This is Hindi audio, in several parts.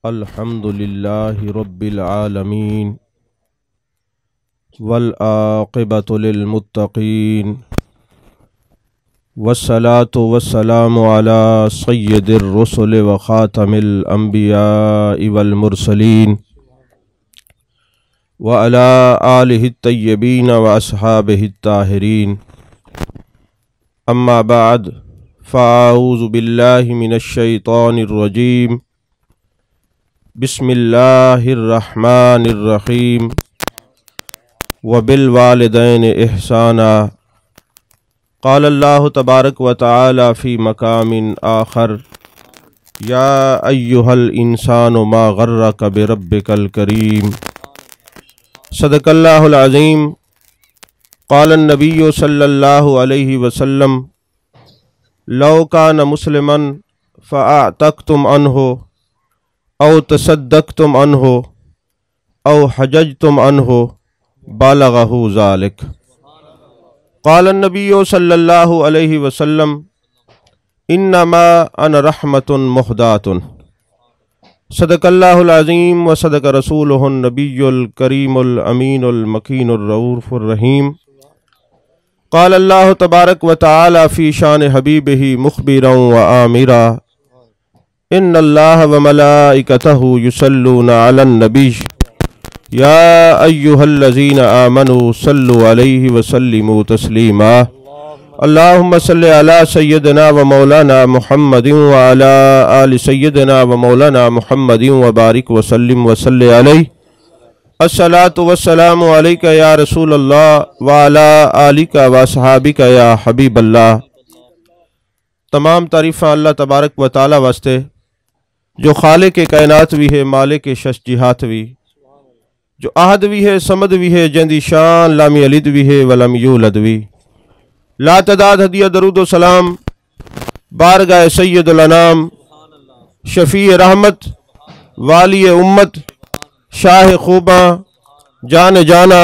अल्हम्दुलिल्लाहि रब्बिल आलमीन वल आक़िबतु लिल मुत्तक़ीन वस्सलातु वस्सलामु अला सय्यिदिर रुसुलि व ख़ातमिल अंबियाइ वल मुरसलीन व अला आलिहि तय्यबीन व अस्हाबिहि ताहिरीन। अम्मा बाद फ़अऊज़ु बिल्लाहि मिनश शैतानिर रजीम। बिस्मिल्लाहिर रहमानिर रहीम। व बिल वालिदैनि इहसाना। क़ाल अल्लाहु तबारक व तआला फ़ी मकामिन आखर या अय्युहल इंसानु मा गर्रक बिरब्बिकल करीम। सदक़ल्लाहुल अज़ीम। क़ाल अन्नबिय्यु सल्लल्लाहु अलैहि वसल्लम लौ कान मुस्लिमन फ़अअतक़्तुम अन्हु औ तसद्दक़्तुम अन्हु औ हजजतुम अन्हु बालगहु ज़ालिक। क़ाल अन्नबिय्यु सल्लल्लाहु अलैहि वसल्लम इन्नमा अना रहमतुन मुहदातुन। सदक़ल्लाहुल अज़ीम व सदक़ रसूलुहुन नबियुल करीमुल अमीनुल मकीनुर रऊफ़ुर रहीम। क़ाल अल्लाहु तबारक व तआला फ़ी शान हबीबिही मुख़बिरन व आमिरा इन्नल्लाह व मलाइकतहु युसल्लूना अलन नबी या अय्युहल्लज़ीना आमनू सल्लु अलैहि व सल्लिमू तस्लीमा। अल्लाहुम्मा सल्लि अला सय्यिदिना व मौलाना मुहम्मदिन व अला आलि सय्यिदिना व मौलाना मुहम्मदिन व बारिक व सल्लिम व सल्लि अलैहि। अस्सलातु वस्सलामु अलैका या रसूलल्लाह व अला आलिका व अस्हाबिका या हबीबल्लाह। तमाम तारीफ़ां अल्लाह तबारक व तआला वास्ते जो खालिक कायनात भी है, मालिक शश जिहात भी, जो आहद भी है, समद भी है, जंदी शान लाम यलिद भी है वलम यूलद भी। ला तदाद हदिया दरूद सलाम बारगाह सय्यदुल अनाम शफ़ी रहमत वाली उम्मत शाह खूबा जान जाना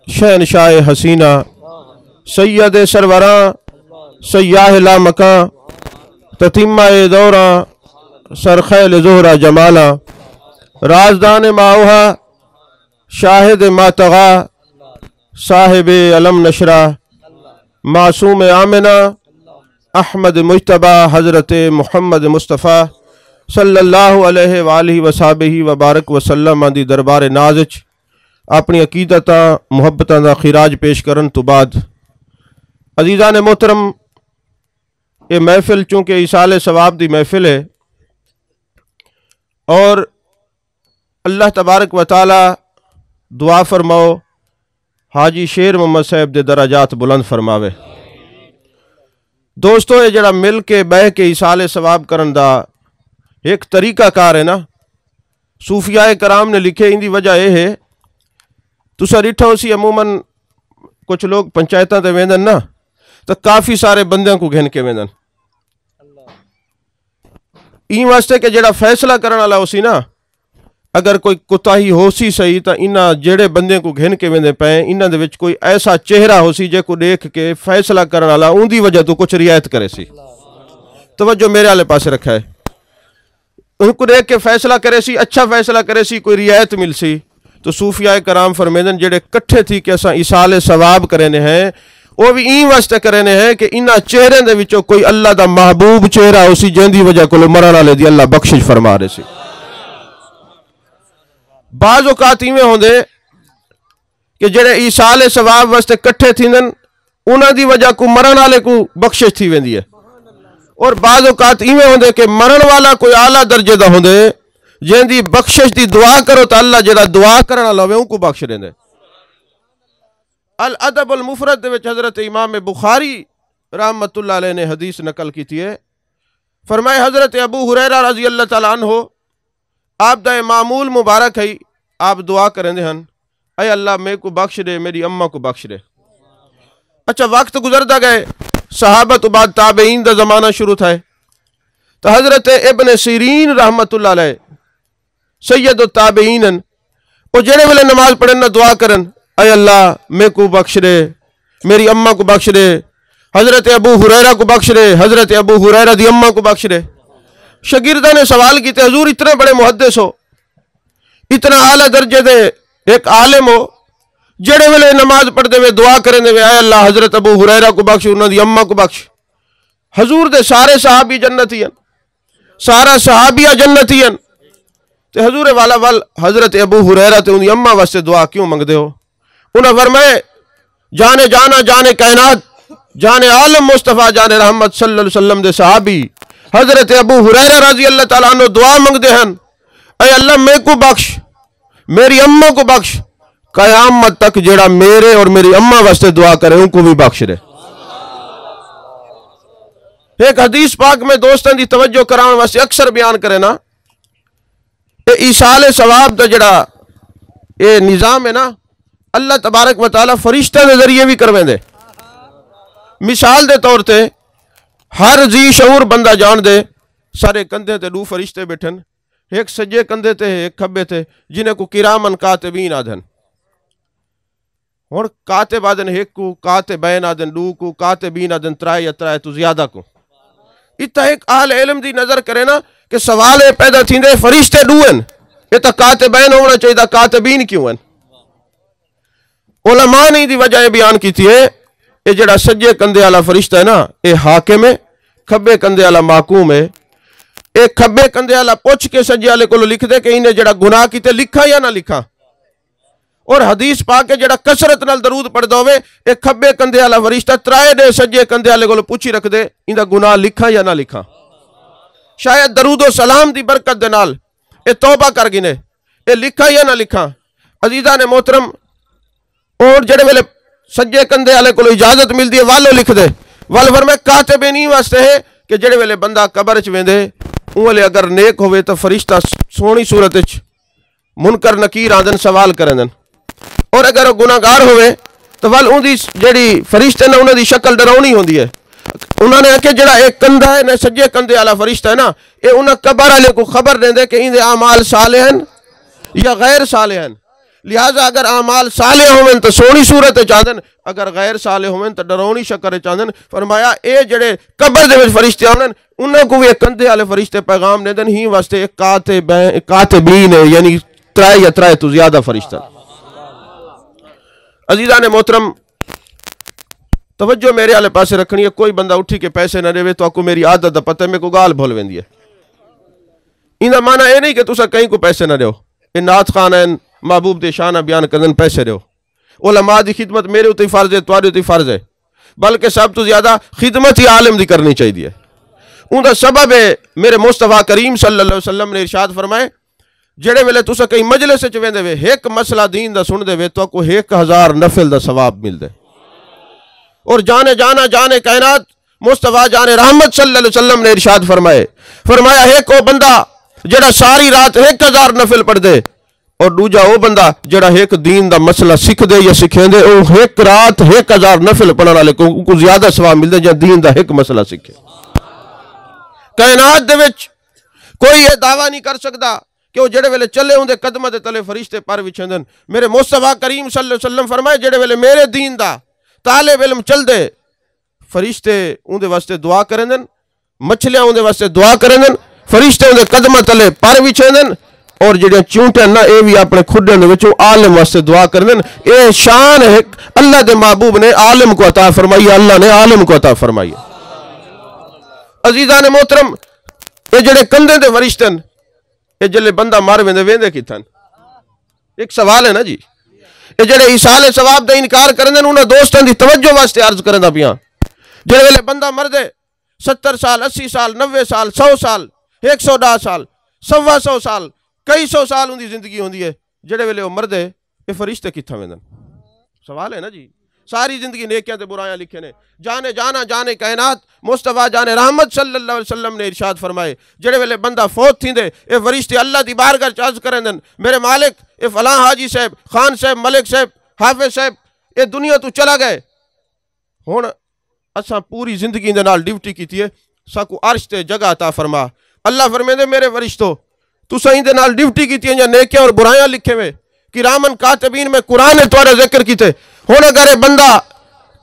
शहनशाह हसीना सैयद सरवरा सयाह ला मका ततीमा दौरा सरखैल ज़ोहरा जमाला राजदान माओहा शाहिद मातगा साहिब अलम नशरा मासूम आमिना अहमद मुज्तबा हज़रत मुहम्मद मुस्तफ़ा सल्लल्लाहु अलैहि वालिहि वसाबिहि व बारक वसल्लम दी दरबार नाज़ अपनी अकीदतां मुहब्बतां दा खिराज पेश करन तो बाद अजीज़ान मोहतरम, ये महफिल चूँकि इसाले सवाब दी महफिल है और अल्लाह तबारक व तआला दुआ फरमाओ हाजी शेर मोहम्मद साहब दे दराजात बुलंद फरमावे। दोस्तों, ये जड़ा मिल के बह के इसाले सवाब करन दा एक तरीका कार है ना, सूफियाए कराम ने लिखे। इंदी वजह यह है तुसा डिठा सी अमूमन कुछ लोग पंचायतां ते वेंदन ना तो काफ़ी सारे बंदियां को घिन के वेंदन ई वास्ते कि जड़ा फैसला करने वाला उसी ना, अगर कोई कुताही हो सी सही तो इन्हां जेड़े बंदे को घिन के वेंदे पे इन्हां दे विच कोई ऐसा चेहरा हो सी जेको देख के फैसला करने वाला उनकी वजह तो कुछ रियायत करे सी। तवज्जो मेरे वाले पास रखा है, उनको देख के फैसला करे सी, अच्छा फैसला करे सी, कोई रियायत मिल सी। तो सूफियाए कराम फरमेंदन जेड़े कट्ठे थी कि असां इसाले सवाब करेने हैं वो भी ई वास्ते करेने हैं कि इन्हां चेहरे दे विचों कोई अल्लाह दा महबूब चेहरा हो सी जिंदी वजह को मरण वाले दी अल्लाह बख्शिश फरमा रहे सी। बाज़ औकात इवें होंदे कि जेड़े इसाले सवाब वास्ते कट्ठे थींदन उन्हां दी वजह को मरण वाले को बख्शिश थी वेंदी है, और बाज़ औकात इवें होंदे कि मरण वाला कोई आला दर्जे दा होंदे जिंदी बख्शिश दी दुआ करो तो अल्लाह जेड़ा दुआ करने वाला होवे उनको बख्श देंदे। अल अदब अल मुफरद दे विच हज़रत इमाम बुखारी रहमतुल्लाह अलैह ने हदीस नकल की थी है। फरमाए हज़रत अबू हुरैरा रज़ी अल्लाह तआला अन्हु आप दा मामूल मुबारक है, आप दुआ करेंदे हन अय अल्लाह मेरे को बख्श दे, मेरी अम्मा को बख्श दे। अच्छा, वक्त गुजरता गए, सहाबा तो बाद ताबईन दा जमाना शुरू था तो हज़रत इब्न सीरीन रहमतुल्लाह अलैह सैयद ताबईन वो जेड़े वेले नमाज पढ़न ना दुआ करन अय अल्लाह मेरे को बख्श दे, मेरी अम्मा को बख्श दे, हजरत अबू हुरैरा को बख्श दे, हजरत अबू हुरैरा दी अम्मा को बख्श दे। शागिर्दा ने सवाल किए, हजूर इतने बड़े मुहद्दिस हो, इतना आला दर्जे दे एक आलिम हो, जेड़े वेले नमाज पढ़ते हुए दुआ करें वे आए अल्लाह हजरत अबू हुरैरा को बख्श, उन्होंने अम्मा को बख्श। हजूर दे सारे सहाबी जन्नती हैं, सारा सहाबिया जन्नती हैं, ते हजूर वाला वल हजरत अबू हुरैरा ते उनकी अम्मा वास्ते दुआ क्यों मंगते हो? उन्हें फरमाए, जाने जाना जाने कायनात, जाने आलम मुस्तफ़ा जाने रहमत सल्लल्लाहु अलैहि वसल्लम दे सहाबी हजरत अबू हुरैरा रजी अल्लाह तआला अन्हु दुआ मंगते हैं, ऐ अल्लाह मेरे को बख्श, मेरी अम्मा को बख्श, कयामत तक जेड़ा मेरे और मेरी अम्मा वास्ते दुआ करे उनको भी बख्श दे। एक हदीस पाक में दोस्तों की तवज्जो कराने वास्ते अक्सर बयान करे ना, ईसाले सवाब का जड़ा ये निज़ाम है ना, अल्लाह तबारक व तआला फरिश्ते के जरिए भी करवेंदे। मिसाल के तौर पर हर जी शऊर बंदा जान दे, सारे कंधे ते 2 फरिश्ते बैठन, एक सज्जे कंधे ते एक खब्बे ते, जिन्हें को किरामन कातिबीन आदन। हुण कातिब आदन 1 को, कातिबैन आदन 2 को, कातिबीन आदन 3 या 3 तो ज्यादा को। इतना एक आले इल्म दी नजर करे ना कि सवाल ये पैदा थींदे फरिश्ते 2 हैं, ये तो कातिबैन होना चाहिए, कातिबीन क्यों हैं? उलमा ने दी वजह बयान की है, ये जड़ा सज्जे कंधे वाला फरिश्ता है ना, ये हाकिम है, खब्बे कंधे वाला माकूम है। एक खब्बे कंधे वाला पुछ के सज्जे वाले को लिख दे कि इन्हें जड़ा गुनाह किते लिखा या ना लिखा। और हदीस पा के जड़ा कसरत नाल दरूद पढ़दा होवे, एक खब्बे कंधे वाला फरिश्ता 3 दे सज्जे कंधे वाले को पूछी रख दे, इंदा गुनाह लिखा या ना लिखा। शायद दरूदो सलाम दी बरकत दे नाल ये तौबा कर गिने, ये लिखा या ना लिखा। अजीजा ने मोहतरम, और जेड़े वेले सज्जे कंधे वाले को इजाजत मिलती है वालो लिख दे, वाल फरमाए कातिबे नहीं वास्ते है कि जेड़े वेले बंदा कबर च वेंदे उहले अगर नेक होवे तो फरिश्ता सोहनी सूरत च मुनकर नकीर आदन सवाल करन, और अगर गुनाहगार होवे तो वल उनकी जेड़ी फरिश्ते ने उन्होंने शक्ल डरावनी होती है। उन्होंने आखे जड़ा एक कंधा है ना सज्जे कंधे वाला फरिश्ता है ना, ये उन्हें कबर वाले को खबर देंदे कि इनके आमाल साले हैं या गैर साले हैं। लिहाजा अगर आमाल साले होवें तो सोहनी सूरत चाहन, अगर गैर साले होवें तो डरावनी शक्ल चाहन। फरमाया ये जड़े कबर दे विच फरिश्ते आवन उन्हें को भी एक कंधे वाले फरिश्ते पैगाम देंदन, ही वास्ते एक कातिबीन है, यानी 3 या 3 तो ज्यादा फरिश्ता। अजीजा ने मोहतरम, तवज्जो मेरे वाले पास रखनी है, कोई बंदा उठी के पैसे ना देवे तो आपको मेरी आदत का पता है, मेरे को गाल भूल वेंदी है। इनका माना यह नहीं कि तुसा कहीं को पैसे ना दो, ये नात खान है महबूब दे शाना बयान करन पैसे दो। उलमा दी खिदमत मेरे उत्ते फर्ज है, तुम्हारे उत्ते फर्ज है, बल्कि सब तो ज्यादा खिदमत ही आलिम दी करनी चाहिए। उनका सबब है मेरे मुस्तफा करीम सल्लल्लाहु अलैहि वसल्लम ने इरशाद फरमाए, जेड़े वेले तुसा कहीं मजलिस च वेंदे वे एक मसला दीन दा सुन दे वे तो आपको 1000 नफिल दा सवाब मिलदे। और जाने जाना जाने कायनात मुस्तफा जाने रहमत सल्लल्लाहु अलैहि वसल्लम ने इरशाद फरमाया एक वो बंदा जेड़ा सारी रात 1000 नफिल पढ़ दे, और दूजा वो बंदा जेड़ा एक दीन दा मसला सीख दे या सिखेंदे, वो एक रात 1000 नफिल पढ़ने वाले को ज्यादा सवाब मिलदे जो दीन दा एक मसला सीखे। कायनात दे विच कोई ये दावा नहीं कर सकता कि वो जेड़े वेले चले उनके कदम के तले फरिश्ते पर विछेंदन। मेरे मुस्तफा करीम सल्लल्लाहु अलैहि वसल्लम फरमाए, जेड़े वेले मेरे दीन दा तालिब इल्म चलदे फरिश्ते उनके वास्ते दुआ करेंदन, मछलियां उनके वास्ते दुआ करेंदन, फरिश्ते उनके कदम तले पर विछेंदन, और जेड़ियां चूंटियां ना ये भी अपने खुडे दे विचों आलिम वास्ते दुआ करेंदन। ये शान है अल्लाह के महबूब ने आलिम को अता फरमाई, अल्लाह ने आलिम को अता फरमाई। अजीजा ने मोहतरम, ये जेड़े कंधे दे फरिश्ते ये जल्ले बंदा मार वेंदे वेंदे किथन? एक सवाल है ना जी। ये जेड़े इसाले सवाब का इनकार करेंदे उन्हें दोस्तों की तवज्जो वास्ते अर्ज करदा पिया। जेड़े वेले बंदा मरदे 70 साल 80 साल 90 साल 100 साल 110 साल 125 साल कई 100 साल उनकी जिंदगी होंदी है, जेड़े वेले वो मरदे ये फरिश्ते किथा वेंदन? सवाल है ना जी। सारी जिंदगी नेकियां ते बुराइयां लिखे ने, जाने जाना जाने कायनात मुस्तफा जाने रहमत सल्लल्लाहु अलैहि वसल्लम ने इरशाद फरमाए, जेड़े वेले बंदा फौत थींदे ये फरिश्ते अल्लाह दी बारगाह च अर्ज करेंदन, मेरे मालिक ये फलां हाजी साहब खान साहब मलिक साहब हाफिज साहब ये दुनिया तो चला गए, हुण असां पूरी जिंदगी दे नाल ड्यूटी कीती है, साकू अर्श ते जगह अता फरमा। अल्लाह फरमांदे मेरे फरिश्तो तुसां इंदे नाल ड्यूटी कीती है, नेकियां और बुराइयां लिखे वे किरामन कातिबीन में कुरान ने तुहाडा जिक्र कीते। हुण अगर ये बंदा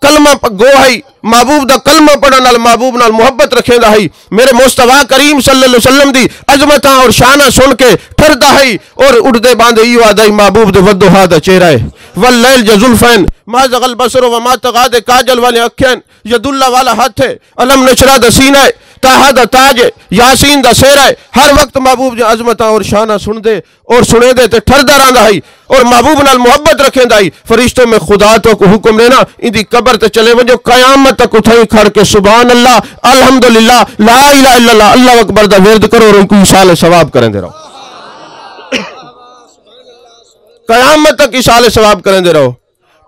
कलमा गो है महबूब दा कलमा पढ़न नाल महबूब नाल मुहब्बत रखेंदा है मेरे मुस्तफा करीम सल्लल्लाहु अलैहि वसल्लम दी अजमत और शाना सुन के ठरदा है और उड़दे बांधे इयो आदा महबूब दे वदोहा दा चेहरा है वल लैल जजुल्फैन मा जगल बसर व मा तगाद काजल वाले अखैन यदुल्ला वाला हाथ है अलम नशरा दा सीना है ताहा दा ताज है यासीन दा सेहरा है हर वक्त महबूब दी अजमत और शाना सुन दे और सुने दे ते ठरदा रहंदा है और महबूब नाल मुहब्बत रखेंदा है फरिश्तों में खुदा तो को हुक्म लेना इंदी कब्र ते चले वजो कयामत तक उठाई खड़ के सुभान अल्लाह अल्हम्दुलिल्लाह ला इलाहा इल्लल्लाह अल्लाह अकबर दा विरद करो और उनको इसाले सवाब करेंदे रहो कयामत तक इसाले सवाब करेंदे रहो।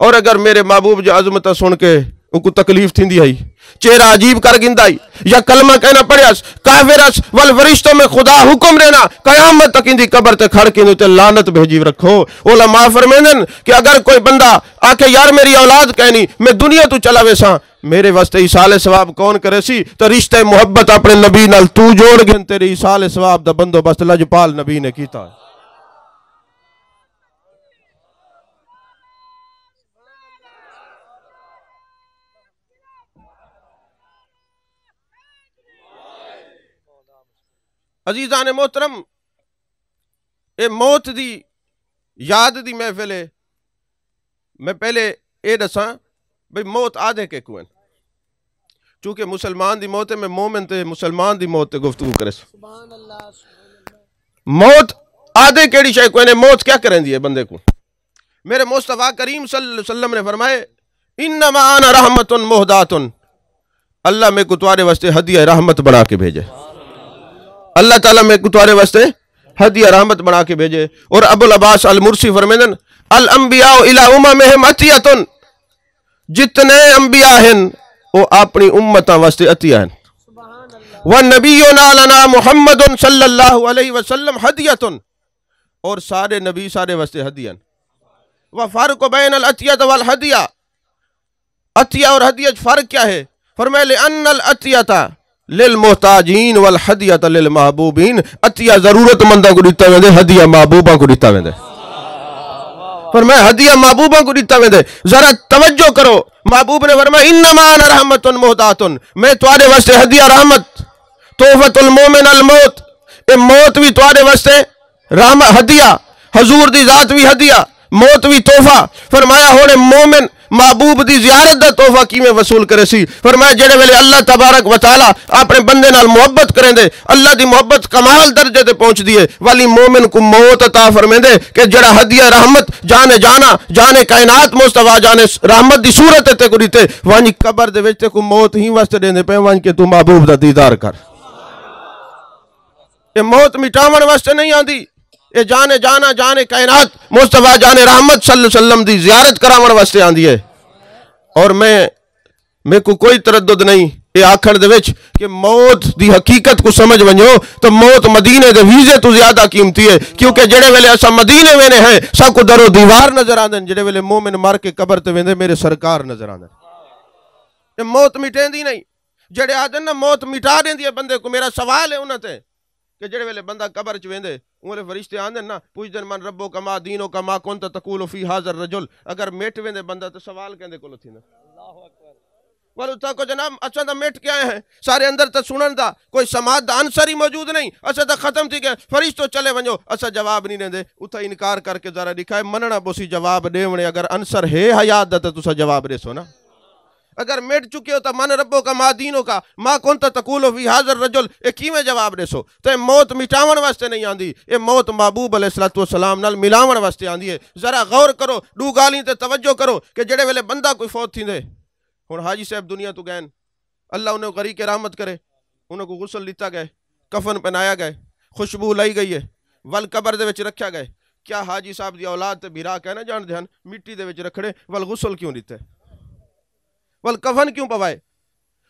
और अगर मेरे महबूब जी अजमत सुन के उनको तकलीफ थी है चेहरा अजीब कर गिंदा या कलमा कहना पड़ियास काफिरस वल फरिश्तों में खुदा हुक्म देना कयामत तक इंदी कब्र ते खड़ के ते लानत भेजी रखो। उलमा फरमांदन कि अगर कोई बंदा आके यार मेरी औलाद कहनी मैं दुनिया तू चला वैसा मेरे वास्ते इसाले सवाब कौन करे सी तो रिश्ते मुहब्बत अपने नबी नाल तू जोड़ गिन तेरे इसाले सवाब दा बंदोबस्त लजपाल नबी ने कीता। अजीज़ान मोहतरम ये मौत दी याद दी महफिल है। मैं पहले ये दसा भाई मौत आधे के कुएं चूंकि मुसलमान दी मौत है मैं मोमिन ते मुसलमान दी मौत ते गुफ्तगू करे मौत आधे केड़ी शय कोई ने मौत क्या करेंदी है बंदे को। मेरे मुस्तफा करीम सल्लल्लाहु अलैहि वसल्लम ने फरमाए इन्नमा अना रहमतुन मुहदातुन अल्लाह में को तुम्हारे वास्ते हदिया रहमत बना के भेजे अल्लाह ताला में को तुम्हारे वास्ते हदिया रहमत बना के भेजे। और अबुल अब्बास अल मुर्सी फरमांदन अल अंबिया इला उम्महिम अतियतुन जितने अंबिया हैं वो अपनी उम्मतां वास्ते अतिया हैं व नबियुना लना मुहम्मदुन सल्लल्लाहु अलैहि वसल्लम हदियतुन और सारे नबी सारे वास्ते हदिया व फर्क बैन अल अतियत वल हदिया अतिया और हदिया फर्क क्या है फरमाए अन्नल अतियता लिल मोहताजीन वल हदियत लिल महबूबीन अतिया जरूरतमंदा को दिता वेंदे हदिया महबूबा को दिता वेंदे फरमाया हदिया महबूबा को दिता वेंदे। जरा तवज्जो करो महबूब ने फरमाया इन्नमा अना रहमतुन मुहदातुन मैं तुम्हारे वास्ते हदिया रहमत तोहफतुल मोमिन अल मौत ए मौत भी तुम्हारे वास्ते रहमत हदिया हजूर दी जात भी हदिया मौत भी तोहफा। फरमाया होने मोमिन महबूब दी जियारत दा तोहफा किवें वसूल करे सी फरमाया जेड़े वेले अल्लाह तबारक व तआला अपने बंदे नाल मोहब्बत करेंदे अल्लाह दी मोहब्बत कमाल दर्जे ते पहुंचदी है वाली मोमिन को मौत अता फरमांदे कि जेड़ा हदिया रहमत जाने जाना जाने कायनात मुस्तफा जाने रहमत दी सूरत ते को दिते वानी कब्र दे विच ते को मौत ही वास्ते देंदे पे वान के तू महबूब दा दीदार कर। ये मौत मिटावन वास्ते नहीं आंदी ये जाने जाना जाने कायनात मुस्तफा जाने रहमत सल्लल्लाहु अलैहि वसल्लम दी जियारत करावन वास्ते आंदी है। और मैं को कोई तरद्दुद नहीं ये आखण दे विच कि मौत दी हकीकत को समझ वञो तो मौत मदीने दे वीजे तो ज्यादा कीमती है क्योंकि जेड़े वेले असा मदीने वेने हैं सब को दरो दीवार नजर आंदे जेड़े वेले मोमिन मर के कब्र ते वेंदे मेरे सरकार नजर आंदे। ये मौत मिटेंदी नहीं जेड़े आदन ना मौत मिटा देंदी है बंदे को। मेरा सवाल है उन्हां ते कि जेड़े वेले बंदा कब्र च वेंदे उले फरिश्ते आंदे ना पुछदे मन रब्बो कमा दीनो कमा कुंत तकूलु फी हाज़र रजुल अगर मिट वेंदे बंदा तो सवाल कहंदे कोलो थींदा अल्लाहु अकबर वालो ताको जनाब अच्छा दा मिट के आए हैं सारे अंदर तो सुनन दा कोई समाज दा आंसर ही मौजूद नहीं अच्छा तो खत्म थी गए फरिश्तो चले वञो अच्छा जवाब नहीं देंदे उथा इनकार करके जरा दिखाए मनना बोसी जवाब देवणे अगर आंसर है हयात दा तो तुसा जवाब देसो ना अगर मिट चुके हो तो मन रब्बो का मा दीनो का मां कौन तकूलो फी हाज़र रजुल ए किवें जवाब देसो। तो मौत मिटावन वास्ते नहीं आंदी ये मौत महबूब अलैहिस्सलातु वस्सलाम नाल मिलावन वास्ते आंदी है। जरा गौर करो दू गाली ते तवज्जो करो कि जेड़े वेले बंदा कोई फौत थींदे हुण हाजी साहब दुनिया तो गए अल्लाह उन्हें गरी के रहमत करे उन्हें को गुसल दिता गए कफन पहनाया गए खुशबू लाई गई है वल कब्र दे विच रखा गए क्या हाजी साहब दी औलाद ते बिरा कहना जान ध्यान मिट्टी दे विच रखड़े वल गुसल क्यों दिते वल कफन क्यों पवाए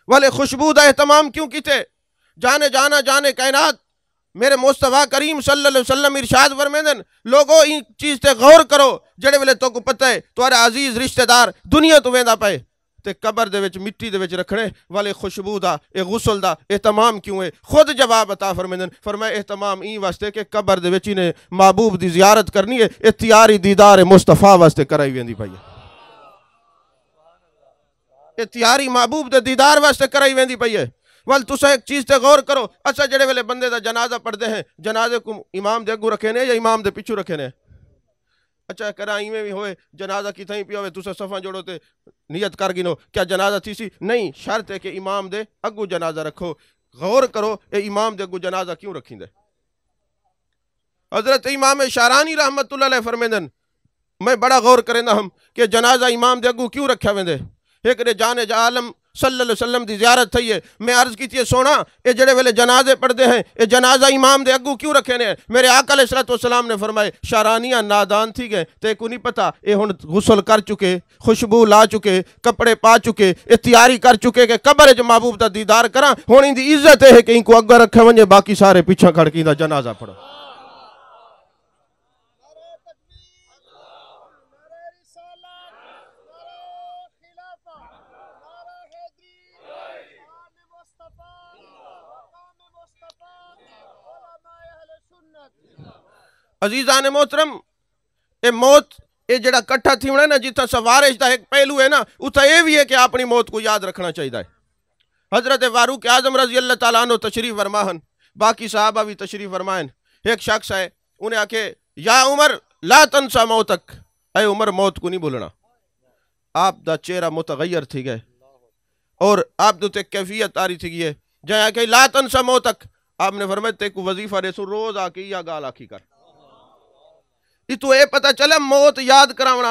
वाले खुशबू दा एहतमाम क्यों कीते जाने जाना जाने कायनात मेरे मुस्तफा करीम सल्लल्लाहु अलैहि वसल्लम इरशाद फरमांदन लोगो इन चीज ते गौर करो जेड़े वेले तो को पता है तुम्हारा अजीज रिश्तेदार दुनिया तो वेंदा पे ते कब्र दे विच मिट्टी दे विच रखने वाले खुशबू दा ए गुसल दा एहतमाम क्यों है खुद जवाब अता फरमांदन फरमाए एहतमाम ई वास्ते के कब्र दे विच इने महबूब दी जियारत करनी है ए तियारी दीदार मुस्तफा वास्ते कराई वेंदी पई है। ये तैयारी महबूब दे दीदार वास्ते कराई वेंदी पई है। वल तुसा एक चीज़ ते गौर करो, अच्छा जेड़े वेले बंदे दा जनाजा पढ़ते हैं, जनाजे को इमाम दे अगू रखे ने या इमाम दे पिछू रखे ने? अच्छा करा इवें भी होए जनाजा कि थी पिया तुसा सफ़ा जोड़ो ते नियत कर गिनो, क्या जनाजा थी सी? नहीं, शर्त है कि इमाम दे अगू जनाजा रखो। गौर करो ये इमाम दे अगू जनाजा क्यों रखींदे? हजरत इमाम शारानी रहमतुल्लाह अलैह फरमेंदन, मैं बड़ा गौर करेंदा हम कि जनाजा इमाम दे अगू क्यों रखा वेंदे। एक ने जाने आलम सल्लल्लाहु अलैहि वसल्लम की ज़ियारत थी है, मैं अर्ज की सोना ये जड़े वेले जनाजे पढ़ते हैं ये जनाजा इमाम दे अगू क्यों रखे ने? मेरे आका अलैहिस्सलाम ने फरमाए शारानिया नादान थी गए ते को नहीं पता ये हुण गुसल कर चुके, खुशबू ला चुके, कपड़े पा चुके, ये तैयारी कर चुके कि कब्र च महबूब दा दीदार करा। हुण इनकी इज्जत है कि इनको अगर रखे वजे, बाकी सारे पिछा खड़की दा जनाजा पढ़ो। अजीज़ान मोहतरम, ये मौत ये जड़ा कट्ठा थी होना ना, जितना सवारिश का एक पहलू है ना, उतना यह भी है कि अपनी मौत को याद रखना चाहिए। हजरत फारूक आजम रजी अल्लाह तआला अन्हु तशरीफ फरमाहन, बाकी साहबा भी तशरीफ फरमाएन। एक शख्स है, उन्हें आके या उमर ला तनसा मौतक, ऐ उमर मौत को नहीं भूलना। आप दा चेहरा मुतगैर थी गए और आप दो कैफियत आ रही थी है, जय आके ला तनसा मौतक, आपने फरमाया ते को वजीफा रेसू रोज आके या गाल आखी कर। इतो ये पता चले मौत याद करावना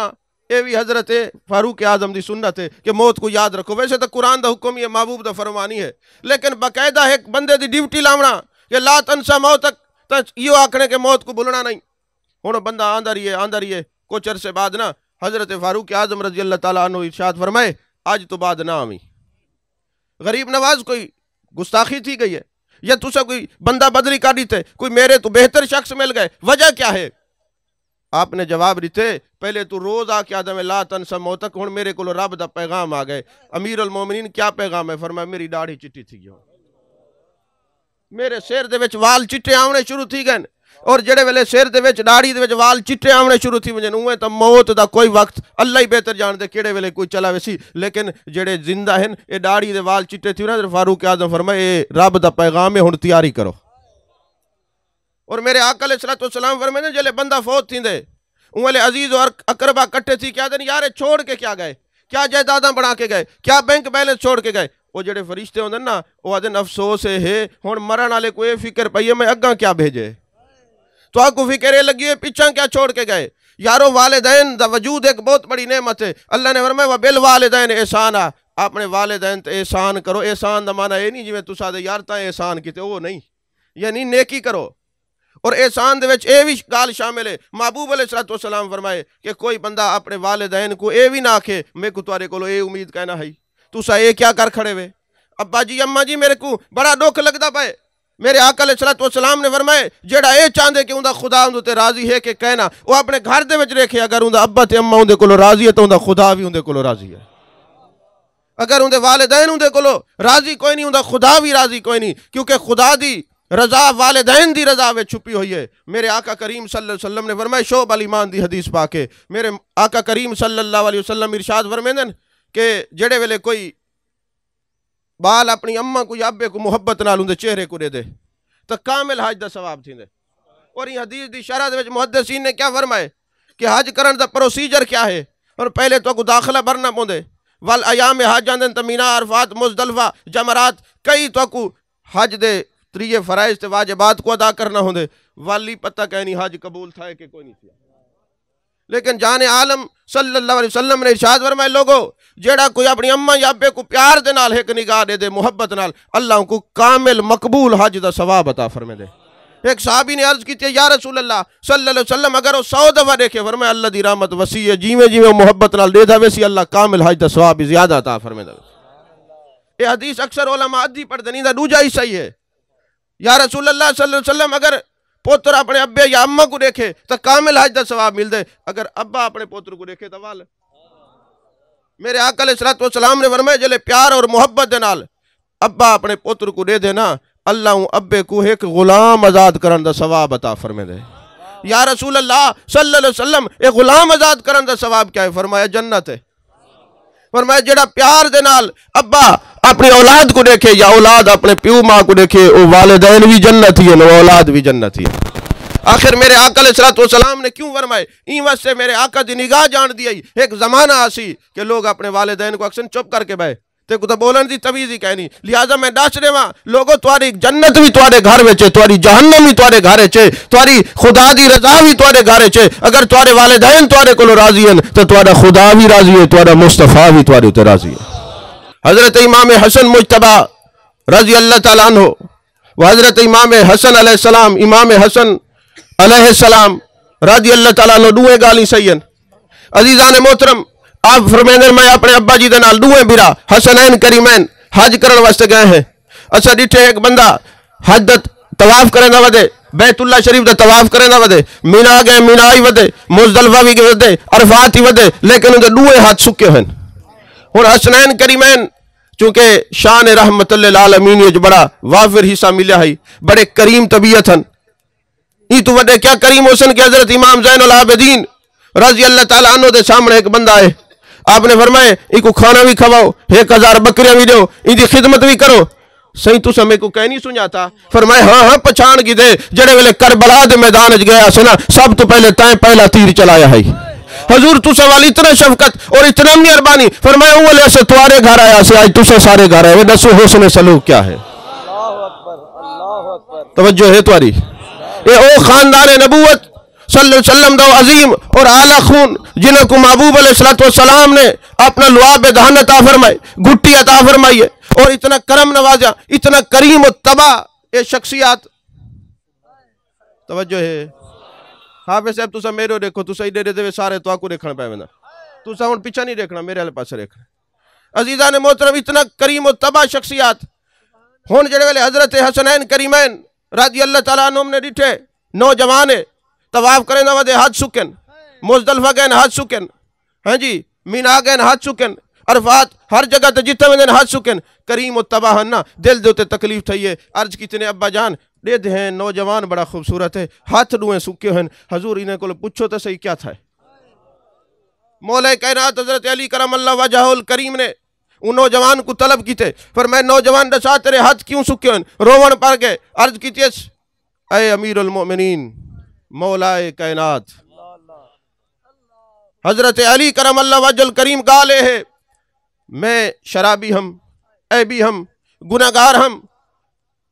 ये भी हजरत फारूक आजम की सुन्नत है कि मौत को याद रखो। वैसे तो कुरान का हुक्म है, महबूब का फरमानी है, लेकिन बाकायदा एक बंदे की ड्यूटी लावना कि ला तनसा मौतक, तो यो आखने के मौत को भूलना नहीं। हुण बंदा आंदा रही है कुछ अरसे बाद ना हजरत फारूक आजम रजी अल्लाह तआला अन्हु इरशाद फरमाए आज तो बाद ना आवी। गरीब नवाज कोई गुस्ताखी थी गई है या तुसा कोई बंदा बदली काटी थे, कोई मेरे तो बेहतर शख्स मिल गए, वजह क्या है? आपने जवाब दिते पहले तू रोज आके आदम ला तनसा मौतक, हुण मेरे को रब दा पैगाम आ गए। अमीर अल मोमिनीन क्या पैगाम है? फरमाया मेरी दाढ़ी चिट्टी थी गई, मेरे सिर दे विच वाल चिट्टे आवने शुरू थी गए, और जेड़े वेले सिर दे विच दाढ़ी दे विच वाल चिट्टे आवने शुरू थी वजन उवें तो मौत दा कोई वक्त अल्लाह ही बेहतर जानदे केड़े वेले कोई चला वैसी। लेकिन जेड़े जिंदा हैं ये दाढ़ी दे वाल चिट्टे थी ना, फारूक आजम फरमाए ये रब दा पैगाम है, हुण तैयारी करो। और मेरे आका अलैहिस्सलाम फरमाए जले बंदा फौत थींदे उंगले अजीज और अकरबा कट्ठे थी क्या दिन यार छोड़ के क्या गए, क्या जायदादा बना के गए, क्या बैंक बैलेंस छोड़ के गए। वो जेड़े फरिश्ते होंदे ना वो आदन अफसोस है हुण मरण वाले को ये फिक्र पई है मैं अग्गा क्या भेजे, तो आपको फिक्र लगी है पीछा क्या छोड़ के गए। यारो वालिदैन दा वजूद एक बहुत बड़ी नेमत है। अल्लाह ने फरमाया व बिल वालिदैन एहसान आ, अपने वालिदैन ते एहसान करो। एहसान दा माना ये नहीं जिवें तुसा दे यार ता एहसान कीते, वो नहीं, यानी नेकी करो। और एहसान दे विच ये भी गाल शामिल है, महबूब अलैहिस्सलाम फरमाए कि कोई बंदा अपने वालिदैन को ये भी ना आखे मैं को तुहारे कोलो ये उम्मीद कहना है तुसा ये क्या कर खड़े वे, अब्बा जी अम्मा जी मेरे को बड़ा दुख लगता पे। मेरे आका अलैहिस्सलाम ने फरमाए जेड़ा ये चाहते कि उनका खुदा उनते राजी है कि कहना वो अपने घर दे विच रखे, अगर उनका अब्बा ते अम्मा उनके कोलो राजी है तो उनका खुदा भी उनके कोलो राजी है। अगर उनके वालिदैन उनके कोलो राजी कोई नहीं, उनका खुदा भी राजी कोई नहीं, क्योंकि खुदा दी रजा वालिदैन दी रजा में छुपी हुई है। मेरे आका करीम सल्लल्लाहु अलैहि वसल्लम ने फरमाया शोब अल ईमान दी हदीस पाके, मेरे आका करीम सल्लल्लाहु अलैहि वसल्लम इरशाद फरमांदन कि जेड़े वेले कोई बाल अपनी अम्मा को या अब्बे को मुहब्बत नाल उनके चेहरे को दे दे तो कामिल हज दा सवाब थींदे। और ये हदीस दी शरह दे विच मुहद्दिसीन ने क्या फरमाए कि हज करन दा प्रोसीजर क्या है। और पहले तो को दाखिला भरना पौंदे, वल अयाम हज आंदन त मीना अरफात मुज़दलिफा जमरात, कई तो को हज दे त्रिये फराइज ते वाजिबात को अदा करना होंदे। वाली पता कहीं नहीं हज कबूल था कि कोई नहीं था, लेकिन जाने आलम सल्लल्लाहु अलैहि वसल्लम ने इरशाद फरमाया लोगो जेड़ा कोई अपनी अम्मा या अब्बे को प्यार दे नाल एक निगाह दे दे मुहब्बत नाल, अल्लाह को कामिल मकबूल हज दा सवाब अता फरमे दे। एक साहबी ने अर्ज की या रसूल अल्लाह सल्लल्लाहु अलैहि वसल्लम अगर वो 100 दफा देखे फरमाया अल्लाह दी रहमत वसी है, जिवें जिवें मुहब्बत नाल दे दे वैसी अल्लाह कामिल हज दा सवाब भी ज्यादा अता फरमे दे। ये हदीस अक्सर उलमा अद्दी पढ़दे नहीं, दा दूजा ही सही है। या रसूल अल्लाह सल्लल्लाहु अलैहि वसल्लम अगर पुत्र अपने अब्बे या अम्मा को देखे तो कामिल हज दा सवाब मिल दे, अगर अब्बा अपने पुत्र को देखे तो वाल। मेरे आका अलैहिस्सलाम ने फरमाया जले प्यार और मोहब्बत दे नाल अब्बा अपने पुत्र को दे देना अल्लाह अब्बे को एक गुलाम आजाद करन दा सवाब अता फरमे दे। या रसूल अल्लाह सल्लल्लाहु अलैहि वसल्लम एक गुलाम आजाद करन दा सवाब क्या है? फरमाया जन्नत है। फरमाया जेड़ा प्यार दे नाल अब्बा अपनी औलाद को देखे या औलाद अपने प्यू माँ को देखे, वो वालिदैन भी जन्नत ही है, वो औलाद भी जन्नत ही है। आखिर मेरे आका अलैहिस्सलाम ने क्यों फरमाए, इन वास्ते मेरे आका दी निगाह जान दी। एक जमाना आसी कि लोग अपने वालिदैन को अक्सर चुप करके बह ते को तो बोलन दी तमीज ही कहनी, लिहाजा मैं दस देवा लोगों तुम्हारी जन्नत भी तुम्हारे घर में चे, तुम्हारी जहन्नम भी तुम्हारे घर चे, तुम्हारी खुदा दी रजा भी तुम्हारे घर चे। अगर तुम्हारे वालिदैन तुम्हारे को राजी हैं तो तुम्हारा खुदा भी राजी है, तुम्हारा मुस्तफा भी तुम्हारे ऊपर राजी है। हजरत इमाम हसन मुज्तबा रजी अल्लाह तआला अन्हु व हजरत इमाम हसन अलैहिस्सलाम इमाम हसन अलैहिस्सलाम रजी अल्लाह तआला अन्हु दुए गाली सही हैं। अजीज़ान मोहतरम, आप फरमांदे मैं अपने अब्बा जी दे नाल दुए बिरा हसनैन करीमैन हज करने वास्ते गए हैं। असा डिठे एक बंदा हज दा तवाफ करे ना वदे, बैतुल्ला शरीफ दा तवाफ करे ना वदे, मीना गए मीना ही वदे, मुज़दलिफा भी वदे, अरफात ही वदे, लेकिन उनके दुए हाथ सुके हैं। हुण हसनैन करीमैन चूंकि शान रहमतुल लिल आलमीन विच बड़ा वाफिर हिस्सा मिलिया है, बड़े करीम तबीयत हैं। ई तो वडे क्या करीम हुसन के हजरत इमाम ज़ैनुल आबिदीन रज़ी अल्लाह तआला अन्हु दे सामने एक बंदा है, आपने फरमाए इको खाना भी खवाओ, 1000 बकरियां भी दो, इदी खिदमत भी करो। सही तुसा मेरे को कह नहीं सुझाता? फरमाए हाँ हाँ पछाण की दे, जेड़े वेले करबला दे मैदान च गया से ना सब तो पहले तैं पहला तीर चलाया है। हजूर तुसा वाली इतना शफकत और इतना मेहरबानी, फरमाए वो वाले से तुम्हारे घर आया से आज तुसा सारे घर आए, दसो हुस्न सलूक क्या है? तवज्जो है तुम्हारी? ये ओ खानदान नबूवत सल्लल्लाहु अलैहि वसल्लम दो अजीम और आला खून जिन्हें को महबूब अलैहिस्सलाम ने अपना लुआब दहन अता फरमाए, गुट्टी अता फरमाई है और इतना करम नवाजा, इतना करीम और तबा ये शख्सियत। तवज्जो है? हाफिज़ साहब तुसा मेरो देखो, तुसा इधर दे सारे तो आकू देखना पे ना, तुसा हुन पीछा नहीं देखना, मेरे वाले पास देखना। अजीज़ा ने मोहतरम इतना करीम और तबा शख्सियत। हुन जेड़े वेले हजरत हसनैन करीमैन रज़ी अल्लाह तआला अन्हुम ने डिठे नौजवान है तवाफ करें ना वदे हाथ सुकन, मुज़दलिफा गए हाथ सुकन, हाँ जी मीना गए हाथ सुकन, अरफात हर जगह तो जितने वजन हाथ सुकन, करीम और तबाह ना दिल दे उते तकलीफ थई है। अर्ज कितने अब्बा जान दे दे हैं नौजवान बड़ा खूबसूरत है, हाथ दुए सुके हैं। हजूर इन्हें को पूछो तो सही क्या था? मौला कायनात हजरत अली करमल्लाहु वजहुल करीम ने उन नौजवान को तलब की थे, पर मैं नौजवान दसा तेरे हाथ क्यों सुके हैं? रोवन पर गए, अर्ज की ऐ अमीरुल मोमिनीन मौलाए कायनात हजरत अली करमल्लाहु वजहुल करीम गाले है, मैं शराबी हम ऐबी हम गुनाहगार हम।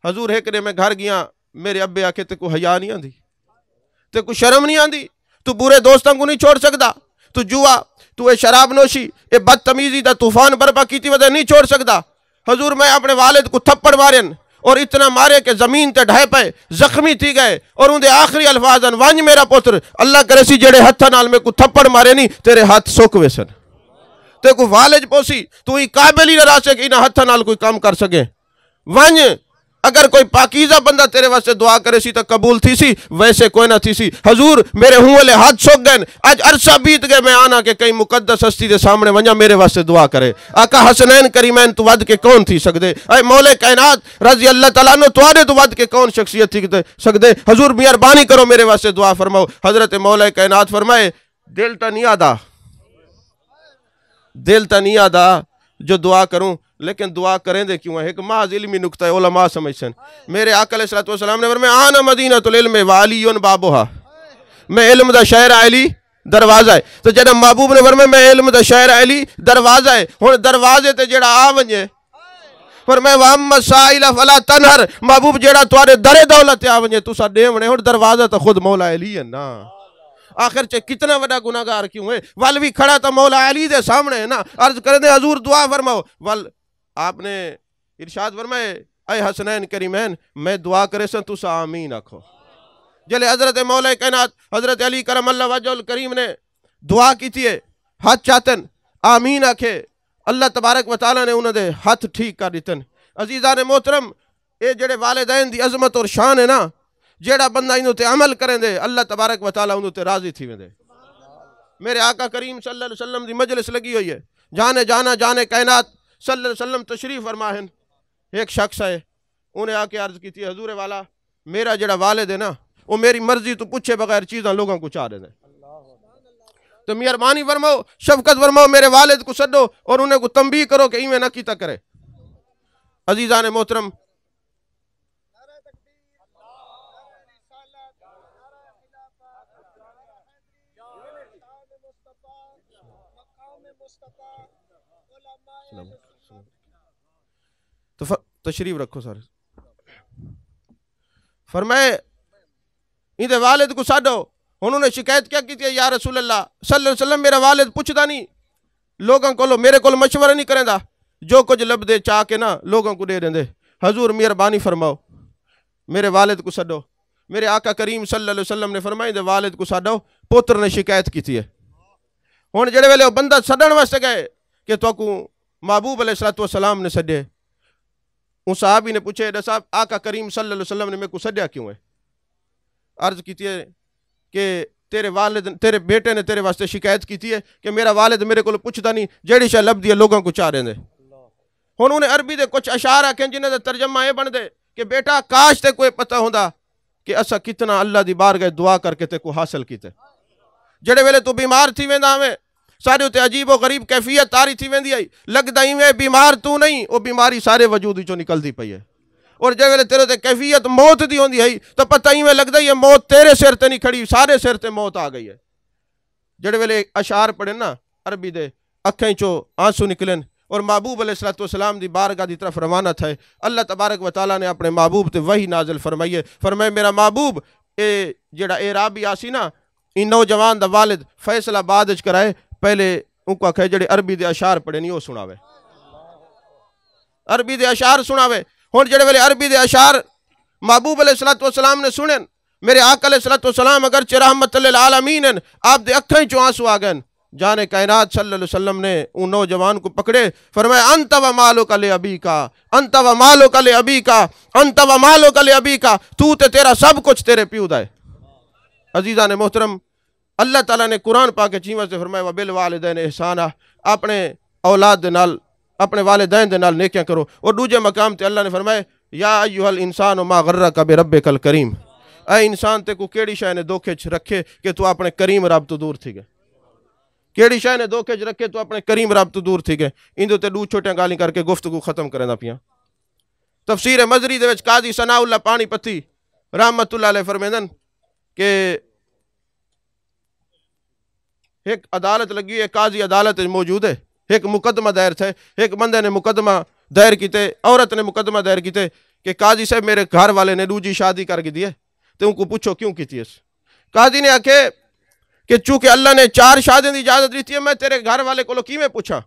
हजूर है करे मैं घर गया, मेरे अब्बे आके ते को हया नहीं आंदी, ते को शर्म नहीं आंदी, तू बुरे दोस्तों को नहीं छोड़ सकता, तू जुआ तू ये शराब नोशी ये बदतमीजी का तूफान बर्पा की वजह नहीं छोड़ सकता। हजूर मैं अपने वालिद को थप्पड़ मारन और इतना मारे कि जमीन ते ढह पे जख्मी थी गए और उनके आखिरी अल्फाजन वंज मेरा पुत्र अल्लाह करे सी जेड़े हथा नाल में को थप्पड़ मारे नहीं तेरे हाथ सुक वेसन, ते को वालिज पोसी तू ही काबिल ही ना रह सके इन हथा नाल कोई काम कर सके। वंज अगर कोई पाकीज़ा बंदा तेरे वास्ते दुआ करे सी तो कबूल थी सी, वैसे कोई ना थी सी। हजूर मेरे हूँ वाले हाथ सोक गए, आज अरसा बीत गए, मैं आना के कई मुकद्दस हस्ती के सामने वंजा मेरे वास्ते दुआ करे। आका हसनैन करीमैन तू वद के कौन थी सकदे? ऐ मौले कायनात रज़ी अल्लाह तआला अन्हु तुहारे तो वद के कौन शख्सियत थी सकदे? हजूर मेहरबानी करो मेरे वास्ते दुआ फरमाओ। हजरत मौला कायनात फरमाए दिल तो नहीं आदा, दिल तो नहीं आदा जो दुआ करूं, लेकिन दुआ करें दे क्यों है? एक माज इल्मी नुक्ता है, उलमा समझसन। मेरे आका अलैहिस्सलातु वस्सलाम ने फरमाया आना मदीनतुल इल्म व अलीयुन बाबुहा, मैं इल्म दा शहर अली दरवाजा है। तो जब महबूब ने फरमाया मैं इल्म दा शहर अली दरवाजा है, हुन दरवाजे ते जेड़ा आ वंजे फरमाया वअम्मा साइल फला तनहर, महबूब जेड़ा तुम्हारे दरे दौलत आ वंजे तुसा देवणे, हुन दरवाजा तो खुद मौला अली है ना। आखिर चे कितना बड़ा गुनाहगार क्यों है? वल भी खड़ा तो मौला अली दे सामने है ना। अर्ज कर दे हजूर दुआ फरमाओ। वल आपने इरशाद फरमाए ऐ हसनैन करीमैन मैं दुआ करे सन तुसा आमीन आखो। जले हजरत मौला कायनात हजरत अली करमल्लाहु वजहुल करीम ने दुआ की थी, हाथ चाहतन आमीन आखे, अल्लाह तबारक व तआला ने उन्होंने हाथ ठीक कर दितन। अजीज़ा ने मोहतरम ये जेड़े वालिदैन दी अजमत और शान है ना, जेड़ा बंदा इन ते अमल करें दे अल्लाह तबारक व तआला उन ते राजी थी वेंदे। मेरे आका करीम सल्लल्लाहु अलैहि वसल्लम दी मजलिस लगी हुई है, जाने जाना जाने कायनात सल्लल्लाहु अलैहि वसल्लम तशरीफ फरमा हैं। एक शख्स है उन्हें आके अर्ज की थी हजूर वाला मेरा जेड़ा वालिद है ना वो मेरी मर्जी तो पूछे बगैर चीज़ां लोगों को चाह देने। तो मेहरबानी फरमाओ, शफकत फरमाओ, मेरे वालिद को सदो और उन्हें को तंबीह करो कि इवें ना कीता करे। अजीज़ान मोहतरम, तो तशरीफ रखो सारे। फरमाए इहदे वालिद को साडो। उन्होंने शिकायत क्या की थी, या रसूल अल्लाह सल्लल्लाहु अलैहि वसल्लम, मेरा वालिद पुछदा नहीं लोगों को, मेरे को मशवरा नहीं करेंदा, जो कुछ लभदे चाह के ना लोगों को दे देंदे। हजूर मेहरबानी फरमाओ, मेरे वालिद को सदो। मेरे आका करीम सल्लल्लाहु अलैहि वसल्लम ने फरमाया इहदे वालिद को साडो। पुत्र ने शिकायत की थी। हुण जेड़े वेले बंदा सदण वास्ते गए कि तोकू महबूब अलैहिस्सलातु वस्सलाम ने सदे, उस साहबी ने पूछे, साहब आका करीम सल्लल्लाहु अलैहि वसल्लम ने मेरे को सद्या क्यों है? अर्ज की है कि तेरे वालिद, तेरे बेटे ने तेरे वास्ते शिकायत की है कि मेरा वालिद मेरे को पुछदा नहीं, जेड़ी शै लभदी है लोगों को चाह रहे। हुण उन्हें अरबी दे कुछ अशार आखे जिन्हें दा तर्जमा यह बनदे कि बेटा काश ते कोई पता होंदा कि असा कितना अल्लाह दी बारगाह दुआ करके ते को हासिल कीते। जेड़े वेले तू बीमार थी वेंदा हमें, सारे उत्ते अजीब व गरीब कैफियत तारी थी वेंदी आई, लगदा इवें बीमार तू नहीं, वो बीमारी सारे वजूद चो निकलती पई है। और जे वेले तेरे ते कैफियत मौत दी होंदी है तो पता इवें लगदा ही है मौत तेरे सिर ते नहीं खड़ी, सारे सिर ते मौत आ गई है। जेड़े वेले अशार पढ़े ना अरबी दे, अखें चो आंसू निकलन और महबूब अलैहिस्सलातु वस्सलाम दी बारगाह दी तरफ रवाना थे। अल्लाह तबारक व तआला ने अपने महबूब ते वही नाजिल फरमाइए। फरमाए मेरा महबूब ए जेड़ा ए राबी आसी ना, इन नौजवान दा वालिद फैसला बाद च कराए, पहले उनको आखे जेड़े अरबी दे अशार पढ़े नहीं वो सुनावे, अरबी दे अशार सुनावे। हुण जेड़े वेले अरबी दे अशार महबूब अलैहिस्सलातु वस्सलाम ने सुने, मेरे आका अलैहिस्सलातु वस्सलाम अगर रहमत लिल आलमीन हैं, आप दे अखां चों आंसू आ गए। जाने कायनात सल्लल्लाहु अलैहि वसल्लम ने उन नौजवान को पकड़े, फरमाया अंत व मालुका ले अबी का, अंत व मालुका ले अबी का, अंत व मालुका ले अबी का, तू ते तेरा सब कुछ तेरे प्यू दा है। अजीज़ान मोहतरम, अल्लाह ताला ने कुरान पाक चीवा से फरमाया बिल वालिदैन एहसाना, अपने औलाद दे नाल, अपने वालिदैन दे नाल नेकियां करो। और दूजे मकाम ते अल्लाह ने फरमाया या अय्युहल इंसान मा गर्रका बिरब्बिकल करीम, ऐ इंसान ते को केड़ी शय ने धोखे च रखे कि तू अपने करीम रब तो दूर थी गए। केड़ी शय ने धोखे च रखे तू अपने करीम रब तो दूर थी गए। इंदे ते दू छोटियां गाली करके गुफ्तगू खत्म करेंदा पिया। तफसीर मजरी दे विच काजी सनाउल्लाह पानीपती रहमतुल्लाह अलैह फरमांदन कि एक अदालत लगी है, काजी अदालत मौजूद है, एक मुकदमा दायर थे। एक बंदे ने मुकदमा दायर किते, औरत ने मुकदमा दायर किते कि काजी साहब मेरे घर वाले ने दूजी शादी करके दी है, तो उनको पूछो क्यों की थी। काजी ने आखे कि चूंकि अल्लाह ने 4 शादियों की इजाजत दी थी, मैं तेरे घर वाले को किवें पूछा।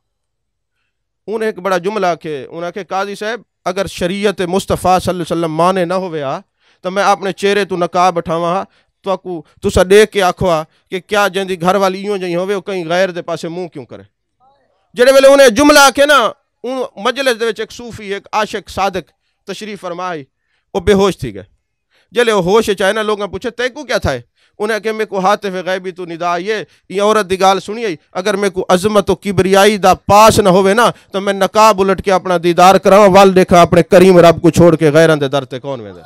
उन्हें एक बड़ा जुमला आखे, उन्हें आखे काजी साहब अगर शरीयत मुस्तफ़ा सल्लल्लाहु अलैहि वसल्लम माने ना होवे तो मैं अपने चेहरे तू नकाब बैठावा, तो तुसा देख के आखो कि क्या जंदी घर वाली यूं जी होवे कहीं गैर दे पासे मुंह क्यों करे। जेड़े वेले उन्हें जुमला आखे ना, उन मजलिस दे विच एक सूफी एक आशिक सादिक तशरीफ फरमाई, वो बेहोश थी गए। जले वो होश चाहे ना, लोग पूछे तैकू क्या था, उन्हें आखे मेरे को हाथ फे गैबी तू निदा ये औरत दी गाल सुनिए, अगर मेरे को अजमत किबरियाई दा पास ना होवे ना तो मैं नकाब उलट के अपना दीदार करावा, वाल देखा अपने करीम रब को छोड़ के गैरां दे दर ते कौन वेंदे।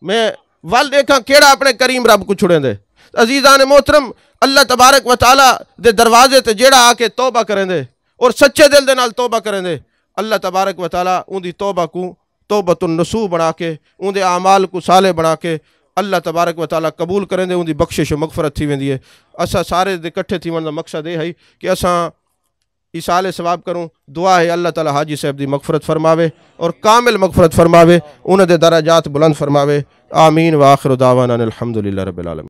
मैं वाल देखा केड़ा अपने करीम रब को छुड़ेंदे। अजीज़ान मोहतरम, अल्लाह तबारक व तआला दे दरवाजे ते जेड़ा आके तौबा करेंदे और सच्चे दिल दे नाल तौबा करेंदे, अल्लाह तबारक व तआला उनकी तौबा को तौबतुन नसूह बना के, उनके आमाल को साले बना के अल्लाह तबारक व तआला कबूल करेंदे, उनकी बख्शिश मगफरत थी वेंदी है। असा सारे दे इकट्ठे थी वन दा मकसद ये है कि असा इसाले सवाब करूँ। दुआ है अल्लाह ताला हाजी साहब दी मगफरत फरमावे और कामिल मगफरत फरमावे, उन्हें दे दराजात बुलंद फरमावे। आमीन व आखिर दावाना अनिल हम्दुलिल्लाहि रब्बिल आलमीन।